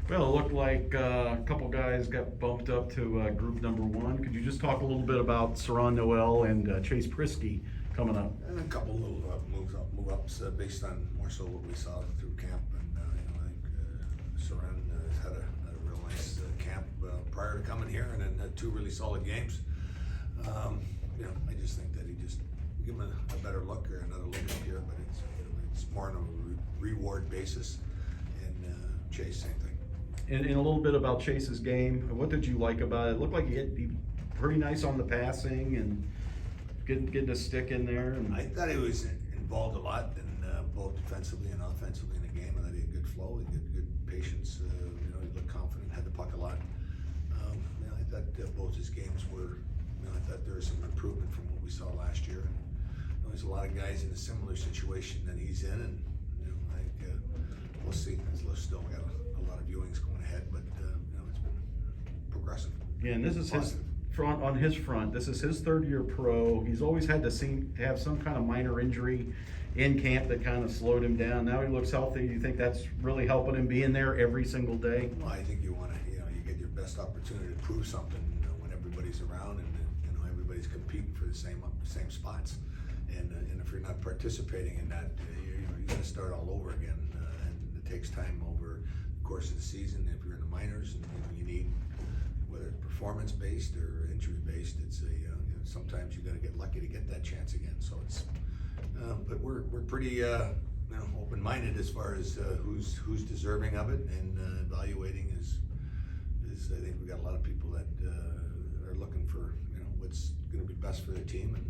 Well, it looked like a couple guys got bumped up to group number one. Could you just talk a little bit about Serron, Noel, and Chase Priskie coming up? And a couple little move ups based on more so what we saw through camp. And I think Serron has had a real nice camp prior to coming here, and then had two really solid games. I just think that he just give him a better look or another look up here, but it's more on a reward basis. And Chase, same thing. And a little bit about Chase's game. What did you like about it? It looked like he pretty nice on the passing and getting a stick in there. And I thought he was involved a lot in both defensively and offensively in the game. I thought he had good flow, he had good patience. He looked confident, had the puck a lot. I thought both his games were. I thought there was some improvement from what we saw last year. And, there's a lot of guys in a similar situation that he's in, and we'll see. There's still got a lot of viewings going ahead, but it's been progressive. Yeah, and this is his front on his front. This is his third year pro. He's always had to have some kind of minor injury in camp that kind of slowed him down. Now he looks healthy. Do you think that's really helping him being there every single day? Well, I think you want to, you get your best opportunity to prove something when everybody's around and everybody's competing for the same spots. And if you're not participating in that, you're going to start all over again. And it takes time over the course of the season. If you're in the minors, and you need, whether it's performance based or injury based, it's sometimes you got to get lucky to get that chance again. So it's, but we're pretty open minded as far as who's deserving of it, and evaluating is I think we got a lot of people that are looking for what's going to be best for the team and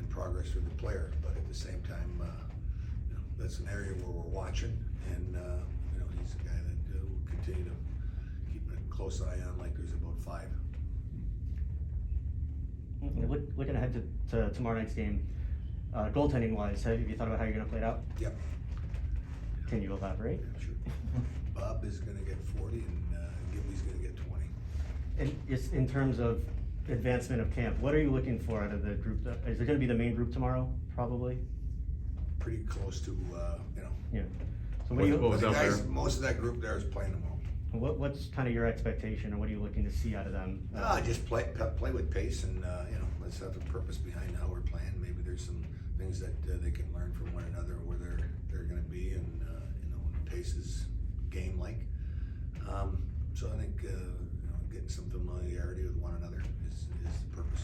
progress for the player. But at the same time, that's an area where we're watching, and he's a guy that will continue to keep a close eye on, like there's about five. Looking ahead to tomorrow night's game, goaltending wise, have you thought about how you're going to play it out? Yep. Can you elaborate? Yeah, sure. Bob is going to get 40, and Gibby's going to get 20. And just in terms of advancement of camp, what are you looking for out of the group? Is it going to be the main group tomorrow? Probably. Pretty close to Yeah. So what do you? Most of that group there is playing tomorrow. What's kind of your expectation, or what are you looking to see out of them? Just play with pace, and let's have a purpose behind how we're playing. Maybe there's some things that they can learn from one another, where they're going to be, and when pace is game like. So I think getting some familiarity with one another is the purpose.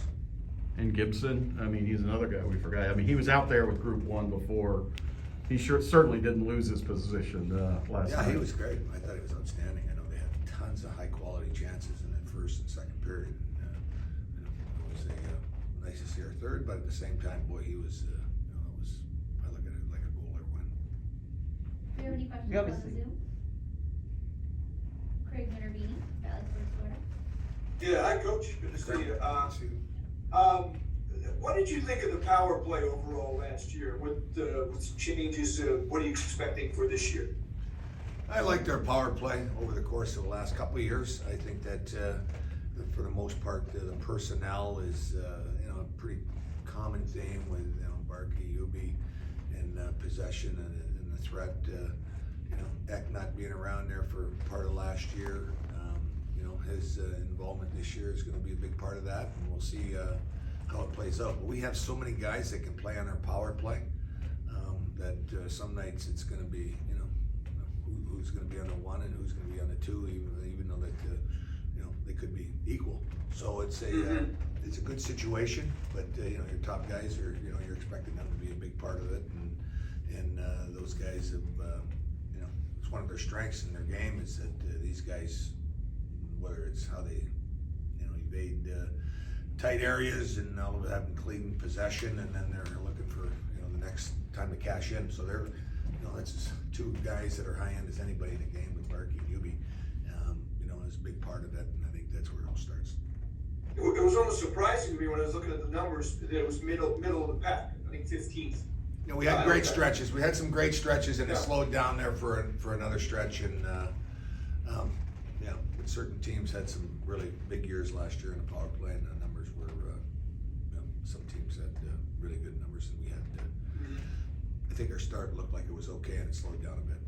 And Gibson, I mean, he's another guy we forgot. I mean, he was out there with Group 1 before. He certainly didn't lose his position last night. Yeah, he was great. I thought he was outstanding. I know they had tons of high-quality chances in that first and second period. It was nice to see our third, but at the same time, boy, he was. I look at it like a goal or win. Do you have any questions on the Zoom? Craig Minervini, Valley Sports Florida. Yeah, hi, Coach. Good to see you. See you. What did you think of the power play overall last year? What changes? What are you expecting for this year? I liked our power play over the course of the last couple of years. I think that for the most part, the personnel is a pretty common theme with Barkey, Ubi, and possession and the threat. Eck not being around there for part of last year. His involvement this year is going to be a big part of that, and we'll see how it plays out. But we have so many guys that can play on our power play that some nights it's going to be who's going to be on the 1 and who's going to be on the 2, even though that they could be equal. So it's a good situation, but your top guys are you're expecting them to be a big part of it, and those guys have it's one of their strengths in their game is that these guys, whether it's how they evade tight areas and all of having clean possession, and then they're looking for the next time to cash in. So they're that's just two guys that are high end as anybody in the game with Barkey and Ubi. Is a big part of it, and I think that's where it all starts. It was almost surprising to me when I was looking at the numbers that it was middle of the pack. I think 15th. We had great stretches. We had some great stretches, and it slowed down there for another stretch. And certain teams had some really big years last year in the power play, and the numbers were. Some teams had really good numbers, and we had. I think our start looked like it was okay, and it slowed down a bit.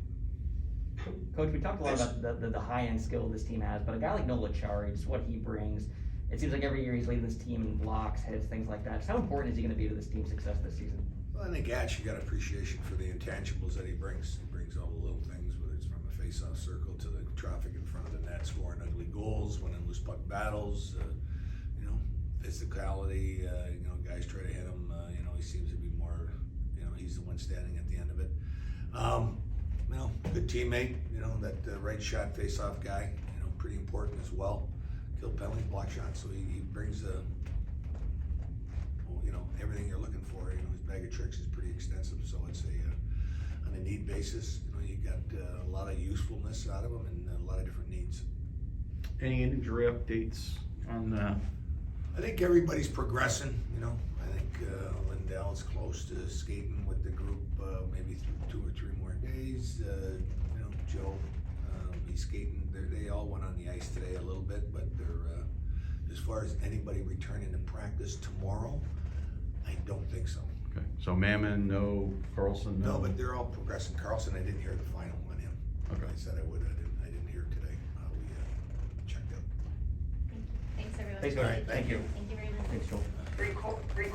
Coach, we talked a lot about the high-end skill this team has, but a guy like Noel Serron, just what he brings, it seems like every year he's leading this team in blocks, hits, things like that. Just how important is he gonna be to this team's success this season? Well, I think you got appreciation for the intangibles that he brings. He brings all the little things, whether it's from a face-off circle to the traffic in front of the net, scoring ugly goals, winning loose puck battles, you know, physicality, you know, guys try to hit him, you know, he seems to be more, you know, he's the one standing at the end of it. You know, good teammate, you know, that right shot face-off guy, you know, pretty important as well. Kill penalties, block shots, so he brings well, you know, everything you're looking for. You know, his bag of tricks is pretty extensive, so it's on a need basis. You know, you got a lot of usefulness out of him and a lot of different needs. Any injury updates on I think everybody's progressing, you know. I think Lindell's close to skating with the group, maybe 2 or 3 more days. You know, Joe, he's skating. They all went on the ice today a little bit, but they're as far as anybody returning to practice tomorrow, I don't think so. okay, so Mammon, no, Carlson, no? No, but they're all progressing. Carlson, I didn't hear the final on him. Okay. I said I would. I didn't hear today. We checked out. Thanks, everyone. Thanks, All Coach. right, thank you. Thank you very much. Thanks, Joel. Great